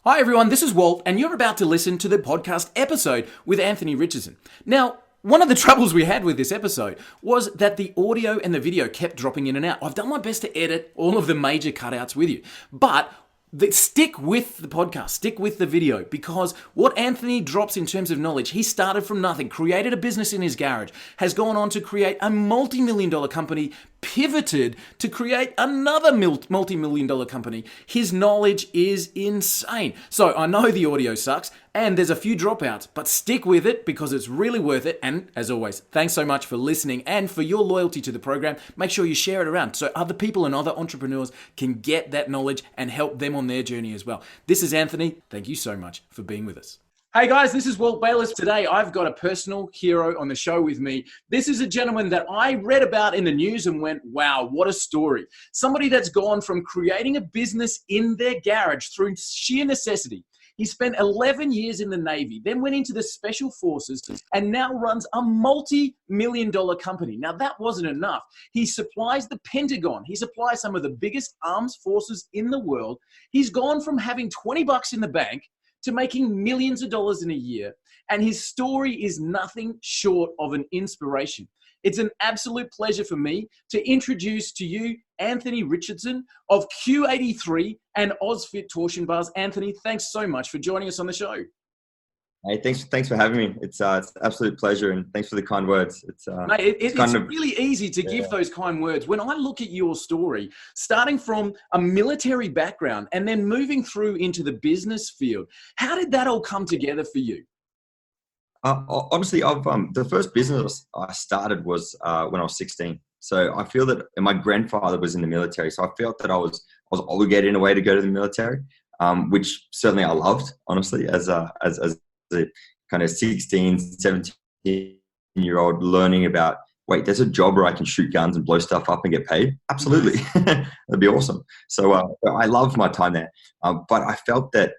Hi everyone, this is Walt, and you're about to listen to the podcast episode with Anthony Richardson. Now, one of the troubles we had with this episode was that the audio and the video kept dropping in and out. I've done my best to edit all of the major cutouts with you, but stick with the podcast, stick with the video, because what Anthony drops in terms of knowledge, he started from nothing, created a business in his garage, has gone on to create a multi-million-dollar company, pivoted to create another multi-million-dollar company. His knowledge is insane. So I know the audio sucks and there's a few dropouts, but stick with it because it's really worth it. And as always, thanks so much for listening and for your loyalty to the program. Make sure you share it around so other people and other entrepreneurs can get that knowledge and help them on their journey as well. This is Anthony. Thank you so much for being with us. Hey guys, this is Walt Bayless. Today I've got a personal hero on the show with me. This is a gentleman that I read about in the news and went, wow, what a story. Somebody that's gone from creating a business in their garage through sheer necessity. He spent 11 years in the Navy, then went into the Special Forces and now runs a multi-million-dollar company. Now that wasn't enough. He supplies the Pentagon. He supplies some of the biggest armed forces in the world. He's gone from having 20 bucks in the bank to making millions of dollars in a year. And his story is nothing short of an inspiration. It's an absolute pleasure for me to introduce to you Anthony Richardson of Q83 and OzFit Torsion Bars. Anthony, thanks so much for joining us on the show. Hey, thanks for having me. It's an absolute pleasure, and thanks for the kind words. It's really easy to give those kind words. When I look at your story, starting from a military background and then moving through into the business field, how did that all come together for you? Honestly, the first business I started was when I was 16. So I feel that my grandfather was in the military, so I felt that I was obligated in a way to go to the military, which certainly I loved, honestly, as a kind of 16, 17-year-old learning about, wait, there's a job where I can shoot guns and blow stuff up and get paid? Absolutely. That'd be awesome. So I loved my time there. But I felt that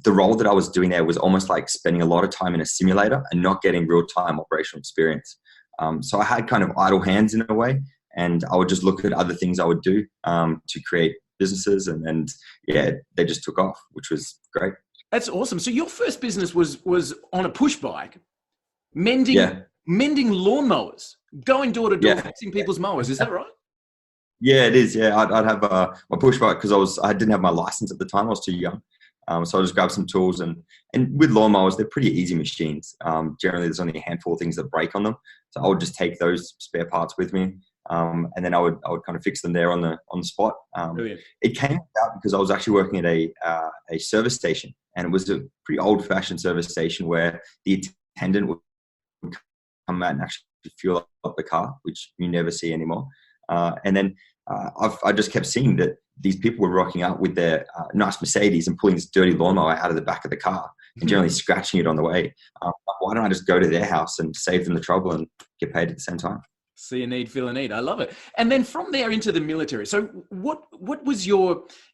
the role that I was doing there was almost like spending a lot of time in a simulator and not getting real-time operational experience. So I had kind of idle hands in a way, and I would just look at other things I would do to create businesses, and they just took off, which was great. That's awesome. So your first business was on a push bike, mending lawnmowers, going door to door, fixing people's mowers. Is that right? Yeah, it is. Yeah, I'd have my push bike because I didn't have my license at the time. I was too young. So I just grabbed some tools, and with lawnmowers, they're pretty easy machines. Generally, there's only a handful of things that break on them. So I would just take those spare parts with me, and then I would kind of fix them there on the spot. It came about because I was actually working at a service station, and it was a pretty old-fashioned service station where the attendant would come out and actually fuel up the car, which you never see anymore. And then I just kept seeing that these people were rocking up with their nice Mercedes and pulling this dirty lawnmower out of the back of the car and generally scratching it on the way. Why don't I just go to their house and save them the trouble and get paid at the same time? See a need, feel a need. I love it. And then from there into the military. So what was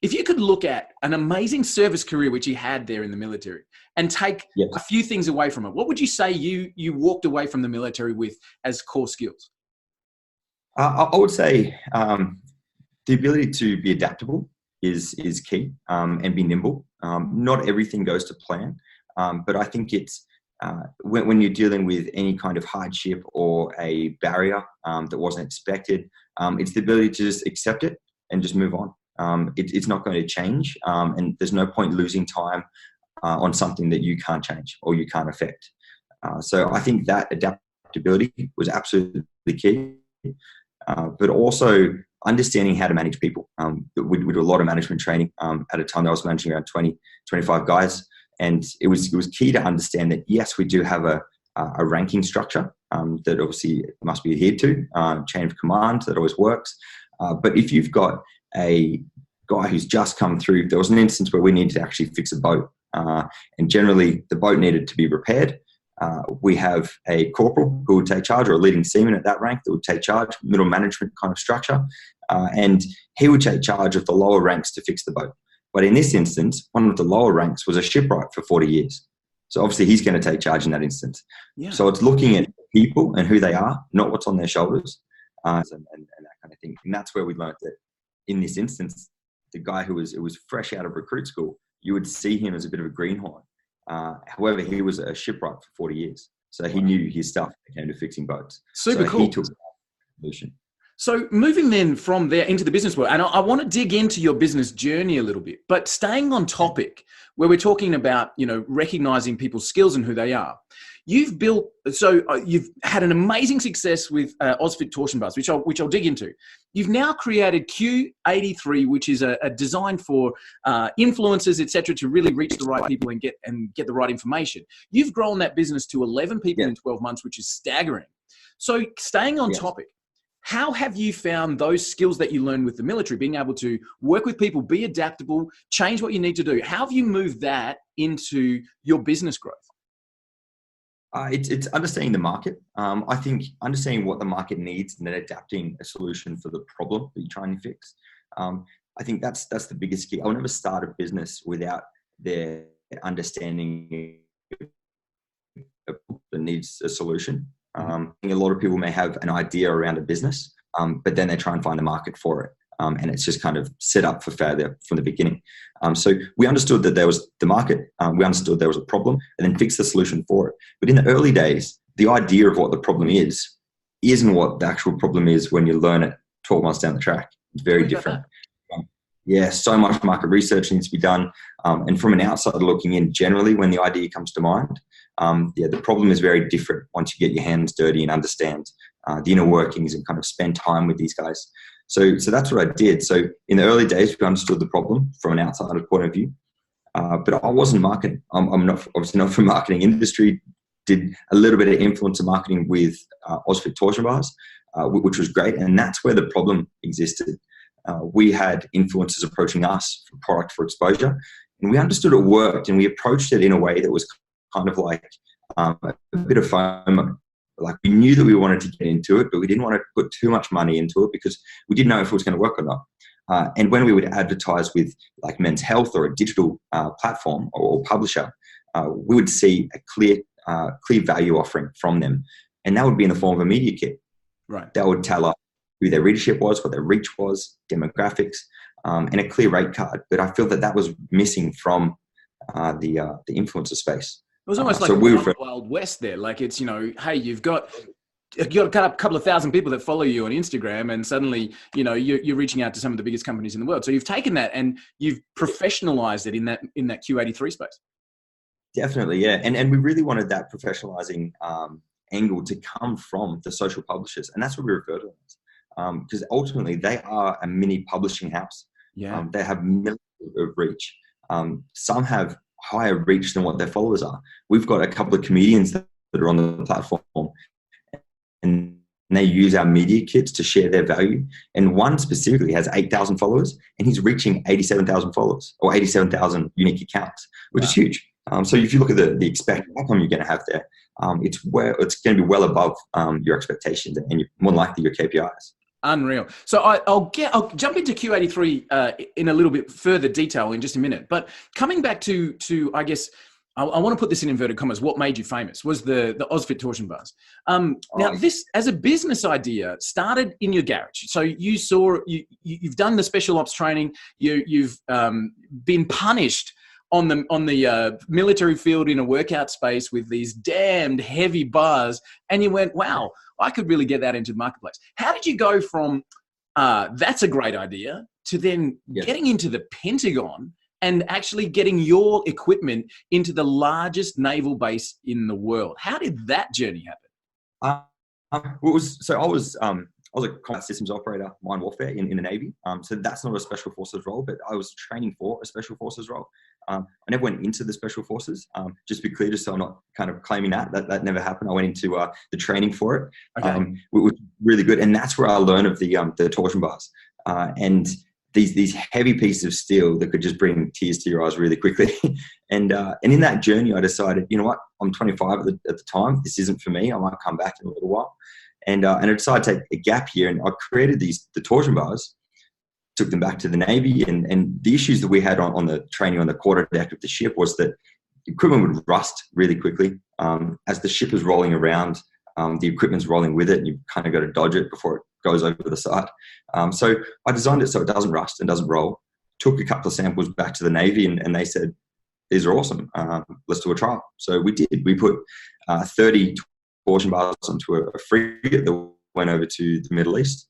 if you could look at an amazing service career which you had there in the military and take a few things away from it, what would you say you walked away from the military with as core skills? I would say the ability to be adaptable is key, and be nimble. Not everything goes to plan, but I think it's when you're dealing with any kind of hardship or a barrier that wasn't expected, it's the ability to just accept it and just move on. It's not going to change, and there's no point losing time on something that you can't change or you can't affect. So I think that adaptability was absolutely key. But also understanding how to manage people. We do a lot of management training. At a time I was managing around 20, 25 guys. And it was key to understand that, yes, we do have a ranking structure that obviously must be adhered to, chain of command that always works. But if you've got a guy who's just come through, there was an instance where we needed to actually fix a boat. And generally the boat needed to be repaired. We have a corporal who would take charge, or a leading seaman at that rank that would take charge, middle management kind of structure. And he would take charge of the lower ranks to fix the boat. But in this instance, one of the lower ranks was a shipwright for 40 years. So obviously he's going to take charge in that instance. Yeah. So it's looking at people and who they are, not what's on their shoulders, and that kind of thing. And that's where we learned that in this instance, the guy who was fresh out of recruit school you would see him as a bit of a greenhorn. However, he was a shipwright for 40 years. So he knew his stuff when it came to fixing boats. Super so cool. He took that solution. So moving then from there into the business world, and I want to dig into your business journey a little bit, but staying on topic where we're talking about, recognizing people's skills and who they are. You've had an amazing success with OzFit torsion bars, which I'll dig into. You've now created Q83, which is a design for influencers, etc., to really reach the right people and get the right information. You've grown that business to 11 people in 12 months, which is staggering. So staying on topic, how have you found those skills that you learned with the military, being able to work with people, be adaptable, change what you need to do? How have you moved that into your business growth? It's understanding the market. I think understanding what the market needs and then adapting a solution for the problem that you're trying to fix. I think that's the biggest key. I'll never start a business without their understanding that needs a solution. I think a lot of people may have an idea around a business, but then they try and find a market for it. And it's just kind of set up for failure from the beginning. So we understood that there was the market, we understood there was a problem, and then fixed the solution for it. But in the early days, the idea of what the problem isn't what the actual problem is when you learn it 12 months down the track. It's very different. So much market research needs to be done. And from an outsider looking in, generally, when the idea comes to mind, the problem is very different once you get your hands dirty and understand the inner workings and kind of spend time with these guys. So that's what I did. So in the early days, we understood the problem from an outsider point of view, but I wasn't marketing. I'm not obviously not from marketing industry. Did a little bit of influencer marketing with OzFit torsion bars, which was great, and that's where the problem existed. We had influencers approaching us for product for exposure, and we understood it worked, and we approached it in a way that was kind of like a bit of FOMO. Like we knew that we wanted to get into it, but we didn't want to put too much money into it because we didn't know if it was going to work or not. And when we would advertise with like Men's Health or a digital platform or publisher, we would see a clear value offering from them. And that would be in the form of a media kit. Right. That would tell us who their readership was, what their reach was, demographics, and a clear rate card. But I feel that was missing from the influencer space. It was almost like a Wild West there. Like it's, hey, you've got a couple of thousand people that follow you on Instagram, and suddenly, you're reaching out to some of the biggest companies in the world. So you've taken that and you've professionalized it in that Q83 space. Definitely, yeah. And we really wanted that professionalizing angle to come from the social publishers, and that's what we refer to them, because ultimately they are a mini publishing house. Yeah. They have millions of reach. Some have higher reach than what their followers are. We've got a couple of comedians that are on the platform, and they use our media kits to share their value. And one specifically has 8,000 followers, and he's reaching 87,000 followers or 87,000 unique accounts, which is huge. So if you look at the expected outcome you're going to have there, it's going to be well above your expectations, and more likely your KPIs. Unreal. So I'll jump into Q83 in a little bit further detail in just a minute. But coming back to I guess I want to put this in inverted commas. What made you famous was the OzFit torsion bars. Now this, as a business idea, started in your garage. So you've done the special ops training. You've been punished on the military field in a workout space with these damned heavy bars, and you went, wow, I could really get that into the marketplace. How did you go from that's a great idea to then getting into the Pentagon and actually getting your equipment into the largest naval base in the world? How did that journey happen? I was a combat systems operator, mine warfare in the Navy. So that's not a special forces role, but I was training for a special forces role. I never went into the special forces, just to be clear, just so I'm not kind of claiming that never happened. I went into the training for it, which was really good. And that's where I learned of the torsion bars and these heavy pieces of steel that could just bring tears to your eyes really quickly. And in that journey, I decided, you know what, I'm 25 at the time. This isn't for me. I might come back in a little while. And I decided to take a gap year, and I created the torsion bars, took them back to the Navy. And the issues that we had on the training on the quarter deck of the ship was that the equipment would rust really quickly. As the ship is rolling around, the equipment's rolling with it, and you've kind of got to dodge it before it goes over the side. So I designed it so it doesn't rust and doesn't roll. took a couple of samples back to the Navy, and they said, these are awesome. Let's do a trial. So we did. We put 30 torsion bars onto a frigate that went over to the Middle East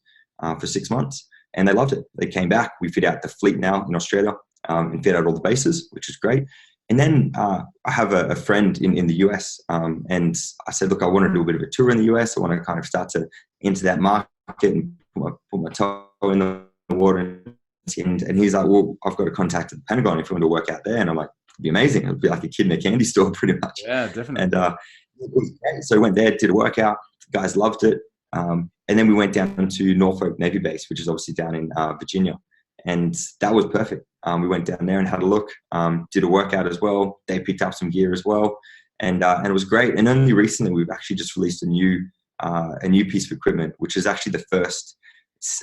for 6 months, and they loved it. They came back. We fit out the fleet now in Australia, and fit out all the bases, which is great. And then I have a friend in the US, and I said, look, I want to do a bit of a tour in the US. I want to kind of start to enter that market and put my toe in the water. And he's like, well, I've got a contact at the Pentagon if you want to work out there. And I'm like, it'd be amazing. It'd be like a kid in a candy store pretty much. Yeah, definitely. And it was great. So I went there, did a workout. The guys loved it. And then we went down to Norfolk Navy Base, which is obviously down in Virginia. And that was perfect. We went down there and had a look, did a workout as well. They picked up some gear as well. And it was great. And only recently, we've actually just released a new piece of equipment, which is actually the first,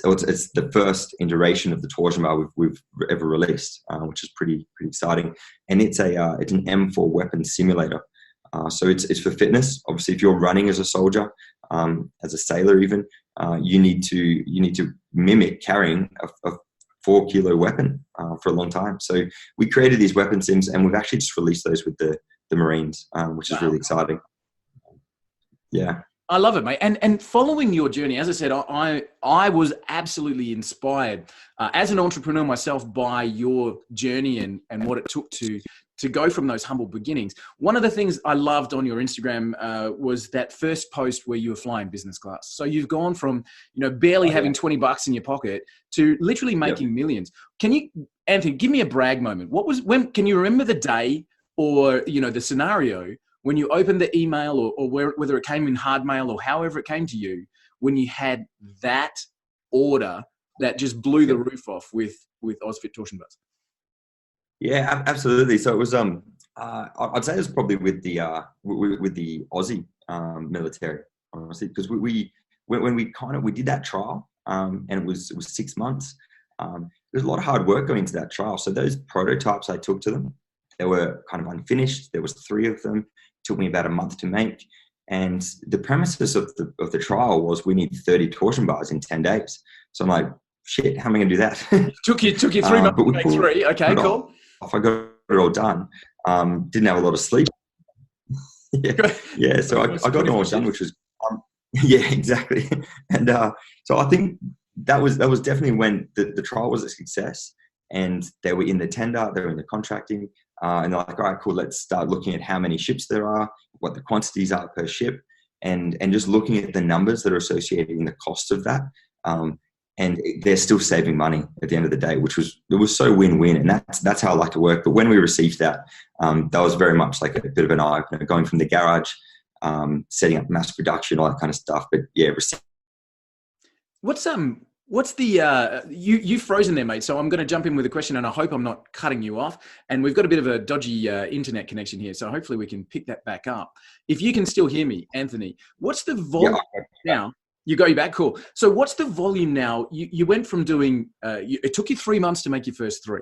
it's the first iteration of the torsion bar we've ever released, which is pretty exciting. And it's an M4 weapon simulator. So it's for fitness. Obviously, if you're running as a soldier, as a sailor even, you need to mimic carrying a 4-kilo weapon for a long time. So we created these weapon sims, and we've actually just released those with the Marines, which is really exciting. Yeah. I love it, mate. And following your journey, as I said, I was absolutely inspired as an entrepreneur myself by your journey and what it took to go from those humble beginnings. One of the things I loved on your Instagram was that first post where you were flying business class. So you've gone from, barely having $20 in your pocket to literally making millions. Can you, Anthony, give me a brag moment? Can you remember the day or, the scenario when you opened the email or whether it came in hard mail or however it came to you, when you had that order that just blew the roof off with OzFit torsion bars? Yeah, absolutely. So it was, I'd say it was probably with the Aussie military, honestly, because when we did that trial, and it was 6 months. There's a lot of hard work going into that trial. So those prototypes I took to them, they were kind of unfinished. There was 3 of them. It took me about a month to make. And the premises of the trial was we need 30 torsion bars in 10 days. So I'm like, shit, how am I going to do that? Took you 3 months to make 3. Okay, cool. I got it all done. Didn't have a lot of sleep. yeah. So I got it all done, which was, yeah, exactly. And so I think that was definitely when the trial was a success, and they were in the tender, they were in the contracting, and they're like, all right, cool, let's start looking at how many ships there are, what the quantities are per ship, and just looking at the numbers that are associated in the cost of that. And they're still saving money at the end of the day, it was so win-win. And that's how I like to work. But when we received that, that was very much like a bit of an eye-opener, going from the garage, setting up mass production, all that kind of stuff. But yeah, what's the you've frozen there, mate. So I'm going to jump in with a question, and I hope I'm not cutting you off. And we've got a bit of a dodgy internet connection here, so hopefully we can pick that back up. If you can still hear me, Anthony, what's the volume now? You got your back, cool. So what's the volume now? You went from doing, it took you 3 months to make your first 3.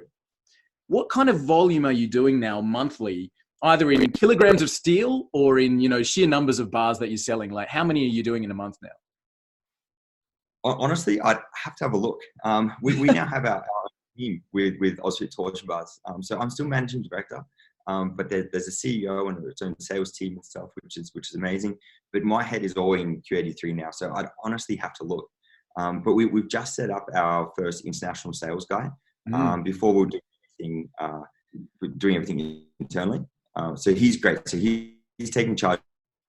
What kind of volume are you doing now monthly, either in kilograms of steel or in, sheer numbers of bars that you're selling? Like, how many are you doing in a month now? Honestly, I'd have to have a look. We now have our team with OzFit torsion bars. So I'm still managing director. But there's a CEO and its own sales team and stuff, which is amazing. But my head is all in Q83 now, so I'd honestly have to look. But we've just set up our first international sales guy. Before we'll do doing everything internally. So he's great. So he's taking charge.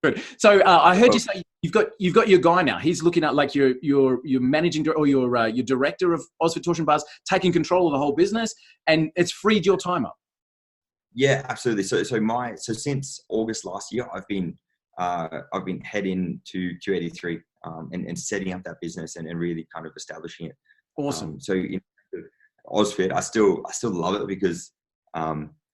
Good. So I heard you say you've got your guy now. He's looking at like your managing or your director of OzFit torsion bars, taking control of the whole business, and it's freed your time up. Yeah, absolutely. So since August last year, I've been heading to Q83 and setting up that business and really kind of establishing it. Awesome. So in OzFit, I still love it because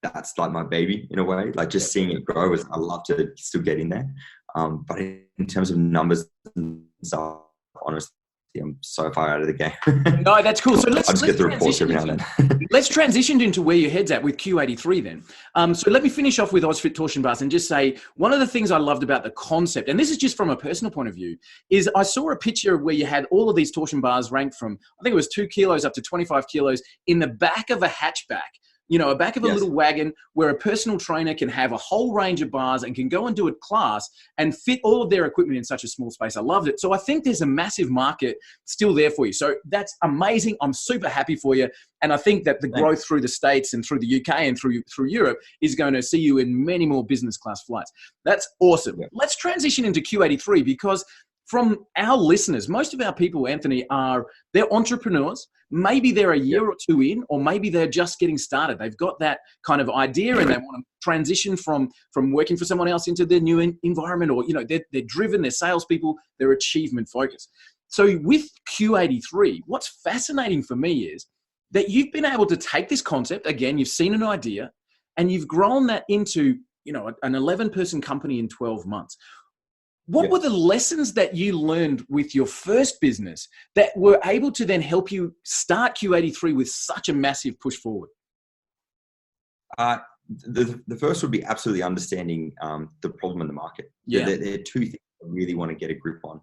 that's like my baby in a way. Like just seeing it grow, I love to still get in there. But in terms of numbers and stuff, honestly, I'm so far out of the game. No, that's cool. So I just get the reports every now and then. Let's transition into where your head's at with Q83 then. So let me finish off with OzFit torsion bars and just say one of the things I loved about the concept, and this is just from a personal point of view, is I saw a picture where you had all of these torsion bars ranked from, I think it was 2 kilos up to 25 kilos in the back of a hatchback. You know, a back of a little wagon where a personal trainer can have a whole range of bars and can go and do a class and fit all of their equipment in such a small space. I loved it. So I think there's a massive market still there for you. So that's amazing. I'm super happy for you. And I think that the growth through the States and through the UK and through Europe is going to see you in many more business class flights. That's awesome. Yeah. Let's transition into Q83 because from our listeners, most of our people, Anthony, they're entrepreneurs. Maybe they're a year or two in, or maybe they're just getting started. They've got that kind of idea and they want to transition from working for someone else into their new environment, or, you know, they're driven, they're salespeople, they're achievement focused. So with Q83, what's fascinating for me is that you've been able to take this concept, again, you've seen an idea and you've grown that into, you know, an 11-person company in 12 months. What were the lessons that you learned with your first business that were able to then help you start Q83 with such a massive push forward? The first would be absolutely understanding the problem in the market. Yeah. There are two things I really want to get a grip on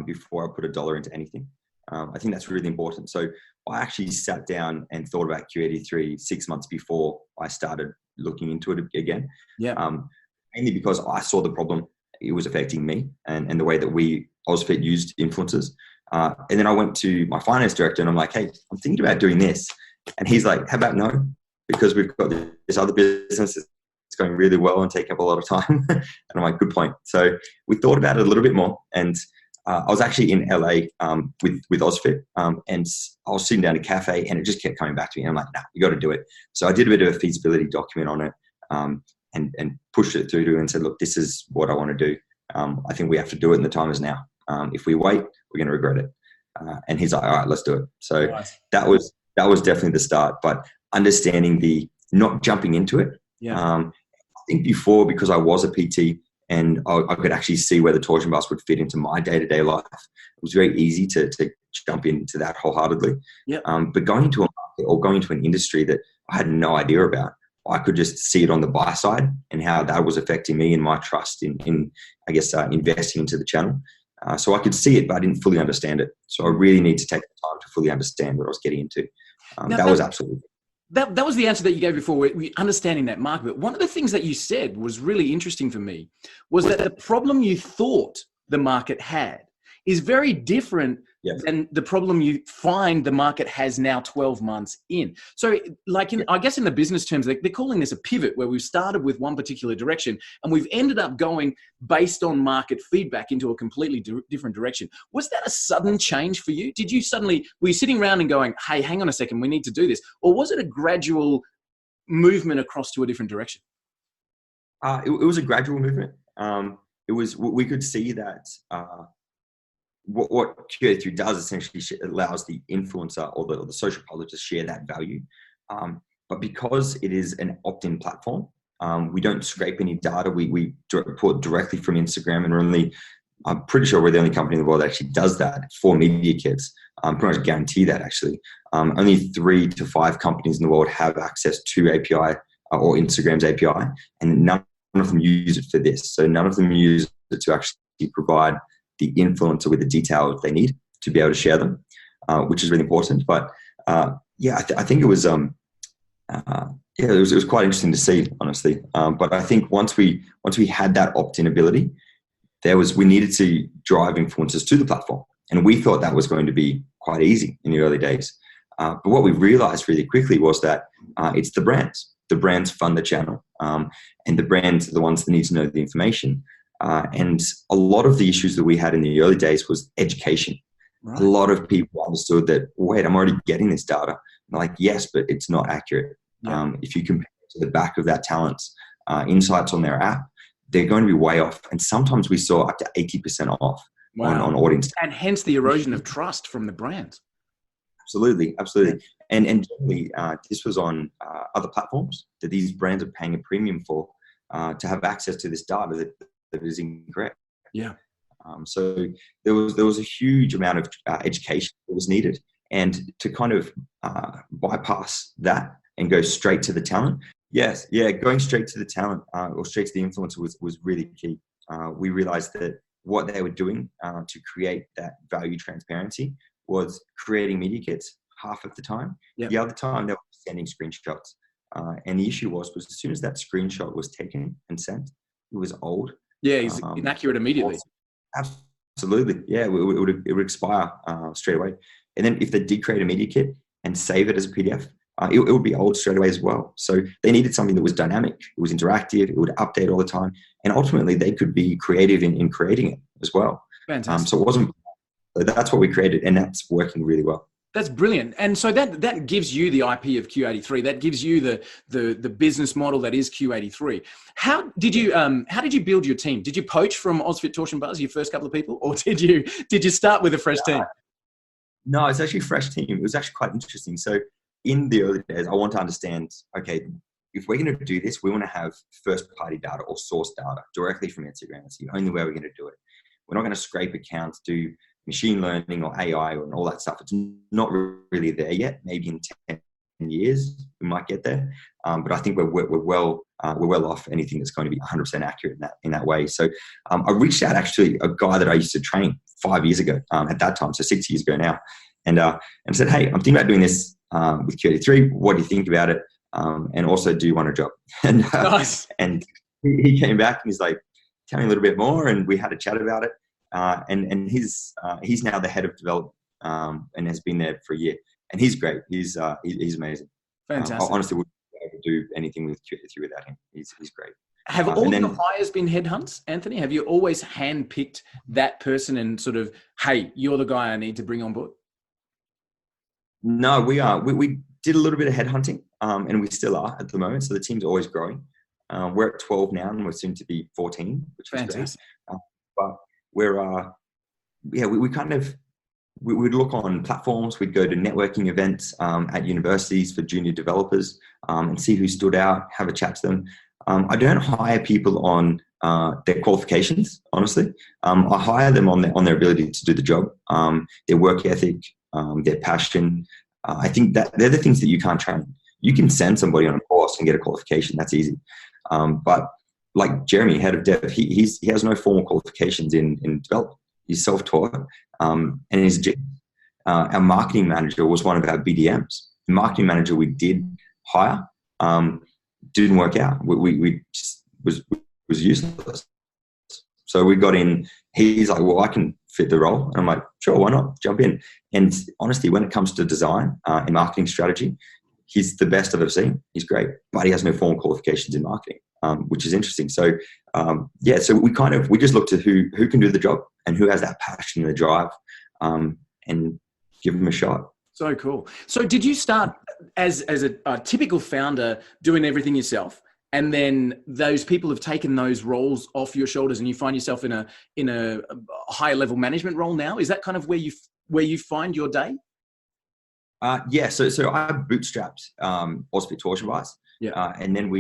before I put a dollar into anything. I think that's really important. So I actually sat down and thought about Q83 6 months before I started looking into it again. Yeah. Mainly because I saw the problem. It was affecting me and the way that we OzFit used influencers. And then I went to my finance director and I'm like, hey, I'm thinking about doing this. And he's like, how about no? Because we've got this other business that's going really well and taking up a lot of time. And I'm like, good point. So we thought about it a little bit more. And I was actually in LA with OzFit and I was sitting down at a cafe and it just kept coming back to me. And I'm like, nah, you got to do it. So I did a bit of a feasibility document on it. And pushed it through to him and said, look, this is what I want to do. I think we have to do it and the time is now. If we wait, we're going to regret it. And he's like, all right, let's do it. So that was definitely the start, but understanding the not jumping into it. Yeah. I think before, because I was a PT and I could actually see where the torsion bars would fit into my day-to-day life, it was very easy to jump into that wholeheartedly. Yeah. But going into a market or going into an industry that I had no idea about, I could just see it on the buy side and how that was affecting me and my trust in investing into the channel. So I could see it, but I didn't fully understand it. So I really need to take the time to fully understand what I was getting into. That was absolutely. That was the answer that you gave before, we understanding that market. But one of the things that you said was really interesting for me was that the problem you thought the market had is very different than the problem you find the market has now 12 months in. So like I guess in the business terms, they're calling this a pivot where we've started with one particular direction and we've ended up going based on market feedback into a completely different direction. Was that a sudden change for you? Were you sitting around and going, hey, hang on a second, we need to do this? Or was it a gradual movement across to a different direction? It was a gradual movement. We could see that what Q83 does essentially allows the influencer or the social public to share that value. But because it is an opt-in platform, we don't scrape any data. We report directly from Instagram, and I'm pretty sure we're the only company in the world that actually does that for media kits. Pretty much guarantee that actually. Only 3 to 5 companies in the world have access to API or Instagram's API, and none of them use it for this. So none of them use it to actually provide the influencer with the detail they need to be able to share them, which is really important. But I think it was it was quite interesting to see, honestly. But I think once we had that opt-in ability, we needed to drive influencers to the platform, and we thought that was going to be quite easy in the early days. But what we realized really quickly was that it's the brands. The brands fund the channel, and the brands are the ones that need to know the information. And a lot of the issues that we had in the early days was education. Right. A lot of people understood that, wait, I'm already getting this data. I'm like, yes, but it's not accurate. Yeah. If you compare it to the back of that talent's insights on their app, they're going to be way off. And sometimes we saw up to 80% off on audience. And hence the erosion of trust from the brands. Absolutely. And generally, this was on other platforms that these brands are paying a premium for to have access to this data that is incorrect. Yeah. So there was a huge amount of education that was needed, and to kind of bypass that and go straight to the talent. Yes, yeah, going straight to the talent or straight to the influencer was really key. We realized that what they were doing to create that value transparency was creating media kits half of the time. Yep. The other time they were sending screenshots. And the issue was as soon as that screenshot was taken and sent, it was old. Yeah, he's inaccurate immediately. Absolutely. Yeah, it would expire straight away. And then if they did create a media kit and save it as a PDF, it would be old straight away as well. So they needed something that was dynamic, it was interactive, it would update all the time. And ultimately they could be creative in creating it as well. Fantastic. So it wasn't, that's what we created, and that's working really well. That's brilliant. And so that gives you the IP of Q83. That gives you the business model that is Q83. How did you build your team? Did you poach from Ozfit Torsion Buzz, your first couple of people, or did you start with a fresh team? No, it's actually a fresh team. It was actually quite interesting. So in the early days, I want to understand, okay, if we're going to do this, we want to have first party data or source data directly from Instagram. That's the only way we're going to do it. We're not going to scrape accounts, do machine learning or AI and all that stuff. It's not really there yet. Maybe in 10 years we might get there, but I think we're well off anything that's going to be 100% accurate in that way. So I reached out actually a guy that I used to train 5 years ago at that time, so 6 years ago now, and said, hey, I'm thinking about doing this with Q83. What do you think about it? And also, do you want a job? And nice. And he came back and he's like, tell me a little bit more, and we had a chat about it. And he's now the head of development and has been there for a year, and he's great. He's amazing. Fantastic. I honestly wouldn't be able to do anything with Q83 without him. He's great. Have all your hires been headhunts, Anthony? Have you always handpicked that person and sort of, hey, you're the guy I need to bring on board? No, we did a little bit of headhunting, and we still are at the moment. So the team's always growing. We're at 12 now, and we're soon to be 14, which is fantastic. Great. But we would look on platforms. We'd go to networking events at universities for junior developers and see who stood out, have a chat to them. I don't hire people on their qualifications, honestly. I hire them on their ability to do the job, their work ethic, their passion. I think that they're the things that you can't train. You can send somebody on a course and get a qualification. That's easy. But like Jeremy, head of dev, he has no formal qualifications in development. He's self-taught, and he's our marketing manager was one of our BDMs. The marketing manager we did hire didn't work out. We just was useless. So we got in. He's like, well, I can fit the role, and I'm like, sure, why not? Jump in. And honestly, when it comes to design and marketing strategy, he's the best I've ever seen. He's great, but he has no formal qualifications in marketing, which is interesting. So, so we just look to who can do the job and who has that passion and the drive, and give them a shot. So cool. So did you start as a typical founder doing everything yourself, and then those people have taken those roles off your shoulders, and you find yourself in a higher level management role now? Is that kind of where you find your day? Yeah. So I bootstrapped Ozfit Torsion Buzz. Yeah. And then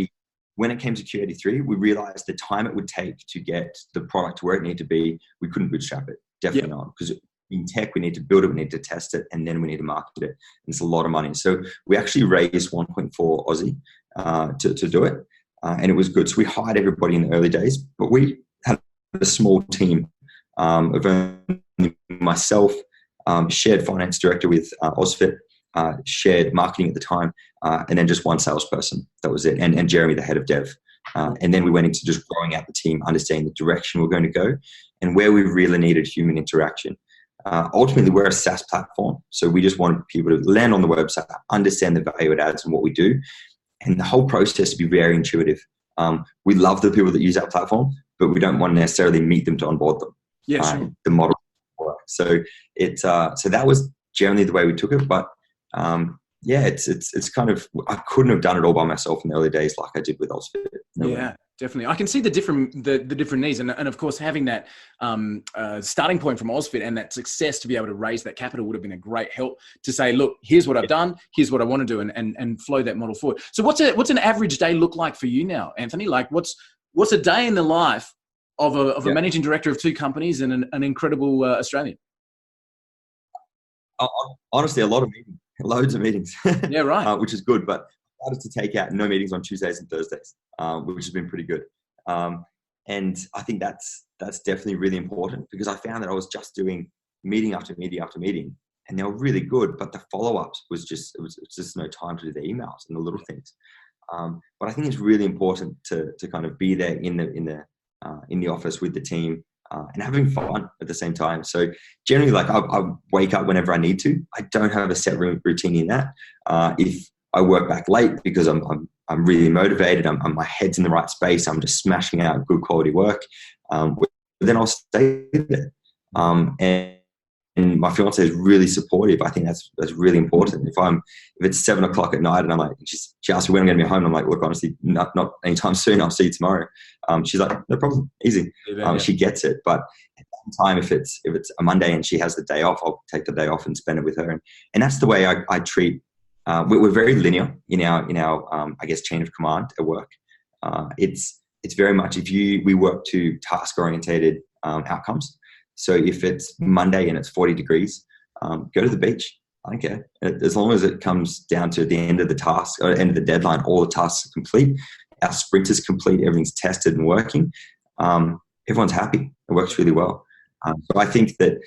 when it came to Q83, we realized the time it would take to get the product where it needed to be, we couldn't bootstrap it. Definitely not. Because in tech, we need to build it, we need to test it, and then we need to market it. And it's a lot of money. So we actually raised 1.4 Aussie to do it. And it was good. So we hired everybody in the early days, but we had a small team of only myself, shared finance director with Ozfit, shared marketing at the time, and then just one salesperson. That was it. And Jeremy, the head of dev. And then we went into just growing out the team, understanding the direction we're going to go and where we really needed human interaction. Ultimately, we're a SaaS platform. So we just wanted people to land on the website, understand the value it adds and what we do, and the whole process to be very intuitive. We love the people that use our platform, but we don't want to necessarily meet them to onboard them. Yeah, sure. The model. So so that was generally the way we took it. But it's kind of, I couldn't have done it all by myself in the early days like I did with Ozfit. Yeah, definitely. I can see the different needs, and of course having that starting point from Ozfit and that success to be able to raise that capital would have been a great help to say, look, here's what I've done, here's what I want to do, and flow that model forward. So what's an average day look like for you now, Anthony? Like what's a day in the life of a managing director of 2 companies and an incredible Australian. Honestly, a lot of meetings, loads of meetings. Yeah, right. Which is good, but I started to take out no meetings on Tuesdays and Thursdays, which has been pretty good. And I think that's definitely really important, because I found that I was just doing meeting after meeting after meeting, and they were really good, but the follow-ups was just no time to do the emails and the little things. But I think it's really important to kind of be there in the office with the team, and having fun at the same time. So generally, like I wake up whenever I need to. I don't have a set routine in that. If I work back late because I'm really motivated, my head's in the right space, I'm just smashing out good quality work, then I'll stay there. And my fiance is really supportive. I think that's really important. If it's 7 o'clock at night and I'm like, she asks me when I'm going to be home, I'm like, look, honestly, not anytime soon. I'll see you tomorrow. She's like, no problem, easy. She gets it. But at the time, if it's a Monday and she has the day off, I'll take the day off and spend it with her. And that's the way I treat. We're very linear in our I guess chain of command at work. It's very much we work to task orientated outcomes. So if it's Monday and it's 40 degrees, go to the beach. I don't care. As long as it comes down to the end of the task or end of the deadline, all the tasks are complete, our sprint is complete, everything's tested and working, everyone's happy. It works really well. So I think that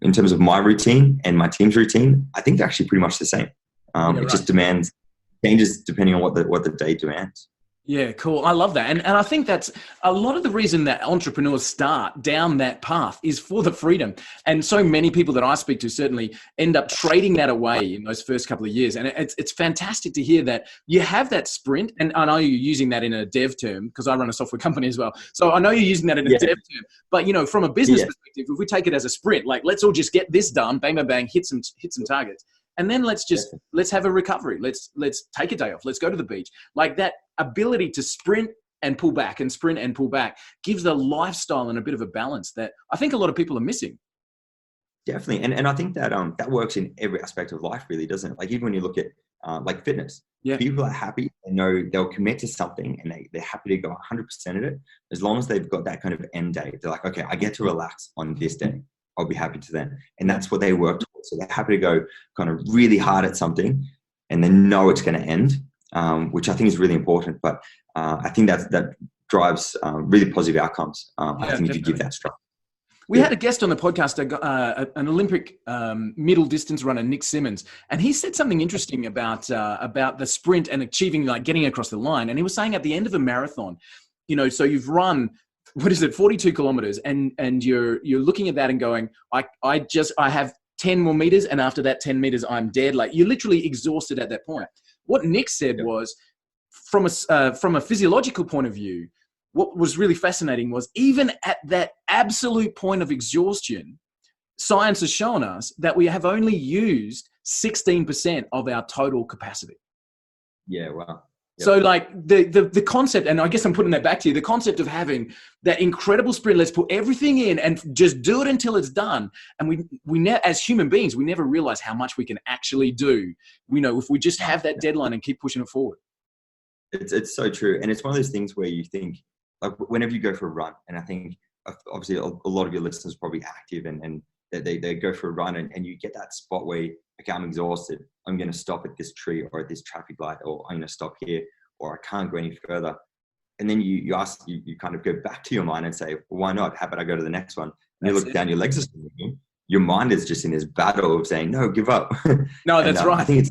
in terms of my routine and my team's routine, I think they're actually pretty much the same. It just changes depending on what the day demands. Yeah, cool. I love that. And I think that's a lot of the reason that entrepreneurs start down that path is for the freedom. And so many people that I speak to certainly end up trading that away in those first couple of years. And it's fantastic to hear that you have that sprint. And I know you're using that in a dev term because I run a software company as well. So I know you're using that in a dev term. But, from a business perspective, if we take it as a sprint, like let's all just get this done, bang, bang, bang, hit some targets. And then let's have a recovery. Let's take a day off. Let's go to the beach. Like that ability to sprint and pull back and sprint and pull back gives the lifestyle and a bit of a balance that I think a lot of people are missing. Definitely. And I think that that works in every aspect of life, really, doesn't it? Like even when you look at like fitness, people are happy. They know they'll commit to something and they're happy to go 100% at it. As long as they've got that kind of end date, they're like, okay, I get to relax on this day. I'll be happy to then. And that's what they work towards. So they're happy to go kind of really hard at something and they know it's going to end, which I think is really important. But I think that drives really positive outcomes. I think definitely. If you give that structure. We had a guest on the podcast, an Olympic middle distance runner, Nick Simmons, and he said something interesting about the sprint and achieving, like getting across the line. And he was saying at the end of a marathon, so you've run, 42 kilometers, and you're looking at that and going, I have 10 more meters, and after that 10 meters, I'm dead. Like you're literally exhausted at that point. What Nick said was, from a physiological point of view, what was really fascinating was even at that absolute point of exhaustion, science has shown us that we have only used 16% of our total capacity. Yeah, wow. Yep. So like the concept, and I guess I'm putting that back to you, the concept of having that incredible sprint, let's put everything in and just do it until it's done. And we as human beings, we never realize how much we can actually do. If we just have that deadline and keep pushing it forward. It's so true. And it's one of those things where you think, like whenever you go for a run, and I think obviously a lot of your listeners are probably active and they go for a run and you get that spot where, okay, I'm exhausted. I'm going to stop at this tree or at this traffic light, or I'm going to stop here, or I can't go any further. And then you kind of go back to your mind and say, well, why not? How about I go to the next one? And you look down, your legs are still moving. Your mind is just in this battle of saying, no, give up. No, that's right. I think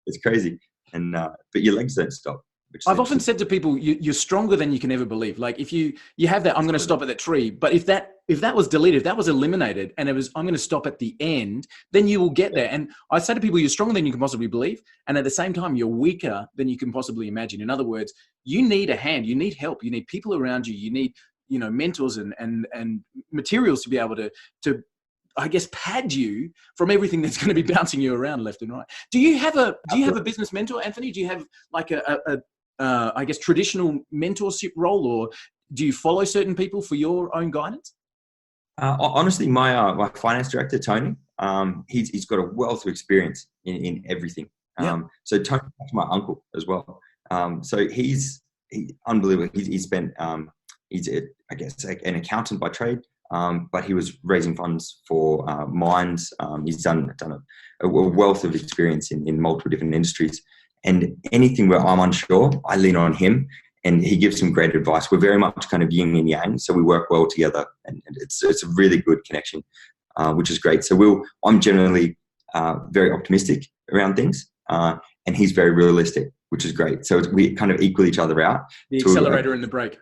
it's crazy. And, but your legs don't stop. I've often said to people, you're stronger than you can ever believe. Like if you have that, I'm going to stop at that tree. But if that was deleted, if that was eliminated and I'm going to stop at the end, then you will get there. And I say to people, you're stronger than you can possibly believe. And at the same time, you're weaker than you can possibly imagine. In other words, you need a hand, you need help, you need people around you, you need, mentors and materials to be able to I guess pad you from everything that's going to be bouncing you around left and right. Do you have a business mentor, Anthony? Do you have like I guess traditional mentorship role, or do you follow certain people for your own guidance? Honestly, my finance director, Tony, he's got a wealth of experience in everything. So Tony's my uncle as well. So he's unbelievable. He spent I guess, an accountant by trade, but he was raising funds for mines. He's done a wealth of experience in multiple different industries. And anything where I'm unsure, I lean on him, and he gives some great advice. We're very much kind of yin and yang, so we work well together, and it's a really good connection, which is great. So I'm generally very optimistic around things, and he's very realistic, which is great. So we kind of equal each other out. The accelerator and the brake.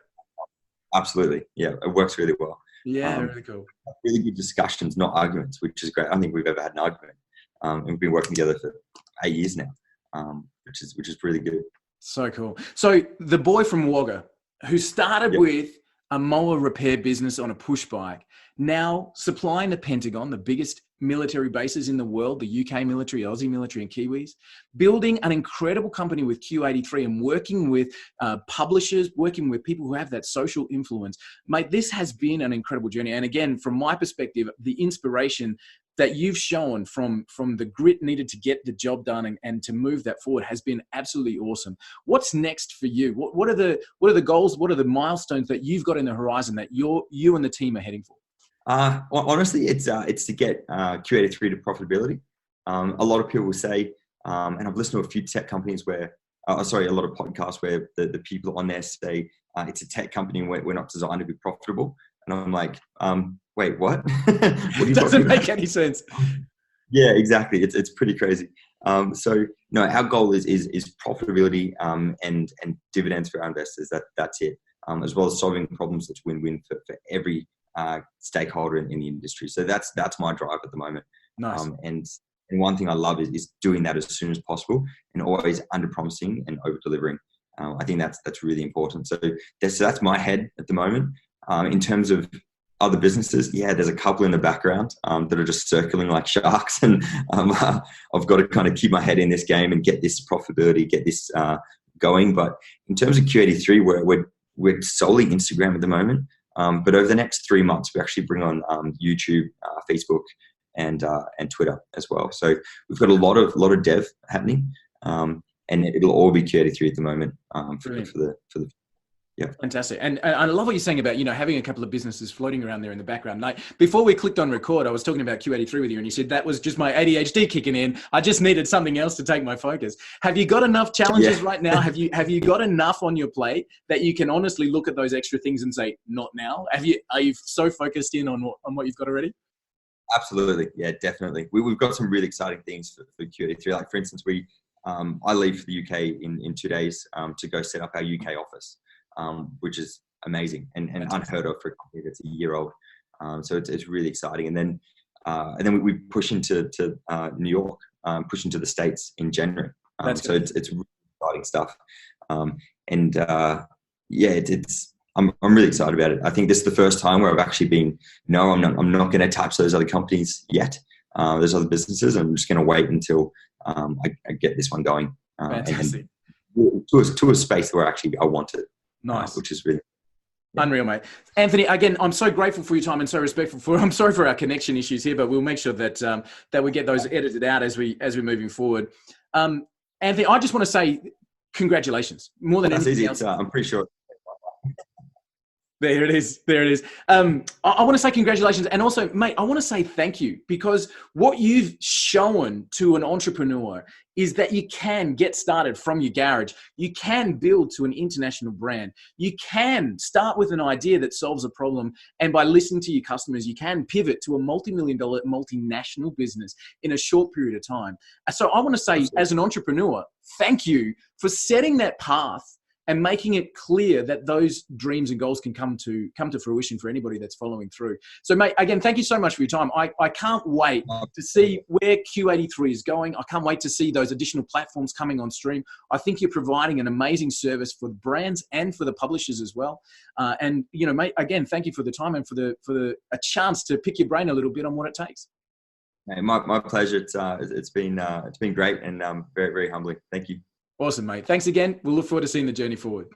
Absolutely. Yeah, it works really well. Yeah, really cool. Really good discussions, not arguments, which is great. I don't think we've ever had an argument. And we've been working together for 8 years now, which is really good. So cool. So the boy from Wagga who started with a mower repair business on a push bike, now supplying the Pentagon, the biggest military bases in the world, the UK military, Aussie military and Kiwis, building an incredible company with Q83 and working with publishers, working with people who have that social influence. Mate, this has been an incredible journey. And again, from my perspective, the inspiration that you've shown from the grit needed to get the job done and to move that forward has been absolutely awesome. What's next for you? What are the goals? What are the milestones that you've got in the horizon that you and the team are heading for? Honestly, it's to get Q83 to profitability. A lot of people will say, and I've listened to a few tech companies a lot of podcasts where the people on there say it's a tech company and we're not designed to be profitable. And I'm like, wait, what? What are you Doesn't make any sense. Yeah, exactly. It's pretty crazy. So no, our goal is profitability and dividends for our investors. That's it. As well as solving problems that's win-win for every stakeholder in the industry. So that's my drive at the moment. Nice. And one thing I love is doing that as soon as possible and always under promising and over delivering. I think that's really important. So that's my head at the moment. In terms of other businesses, there's a couple in the background that are just circling like sharks, and I've got to kind of keep my head in this game and get this profitability, get this going. But in terms of Q83, we're solely Instagram at the moment. But over the next 3 months, we actually bring on YouTube, Facebook, and Twitter as well. So we've got a lot of dev happening, and it'll all be Q83 at the moment for the. Yeah. Fantastic. And I love what you're saying about, having a couple of businesses floating around there in the background. Like, before we clicked on record, I was talking about Q83 with you, and you said that was just my ADHD kicking in. I just needed something else to take my focus. Have you got enough challenges right now? Have you got enough on your plate that you can honestly look at those extra things and say, not now? Are you so focused in on what you've got already? Absolutely. Yeah, definitely. We've got some really exciting things for Q83. Like, for instance, I leave for the UK in 2 days to go set up our UK office. Which is amazing and unheard of for a company that's a year old. So it's really exciting. And then we push into New York, push into the States in January. So it's really exciting stuff. I'm really excited about it. I think this is the first time where I've actually been, no, I'm not going to touch those other companies yet. Those other businesses. I'm just going to wait until I get this one going. Fantastic. And to a space where actually I want it. Nice. Which is really unreal, mate. Anthony, again, I'm so grateful for your time and so respectful I'm sorry for our connection issues here, but we'll make sure that we get those edited out as we're moving forward. Anthony, I just want to say congratulations. More than anything else. I'm pretty sure. There it is. I want to say congratulations. And also, mate, I want to say thank you, because what you've shown to an entrepreneur is that you can get started from your garage. You can build to an international brand. You can start with an idea that solves a problem. And by listening to your customers, you can pivot to a multi-million-dollar multinational business in a short period of time. So I want to say, as an entrepreneur, thank you for setting that path and making it clear that those dreams and goals can come to fruition for anybody that's following through. So, mate, again, thank you so much for your time. I can't wait to see where Q83 is going. I can't wait to see those additional platforms coming on stream. I think you're providing an amazing service for the brands and for the publishers as well. Mate, again, thank you for the time and for a chance to pick your brain a little bit on what it takes. Hey, my pleasure. It's been great and very, very humbling. Thank you. Awesome, mate. Thanks again. We'll look forward to seeing the journey forward.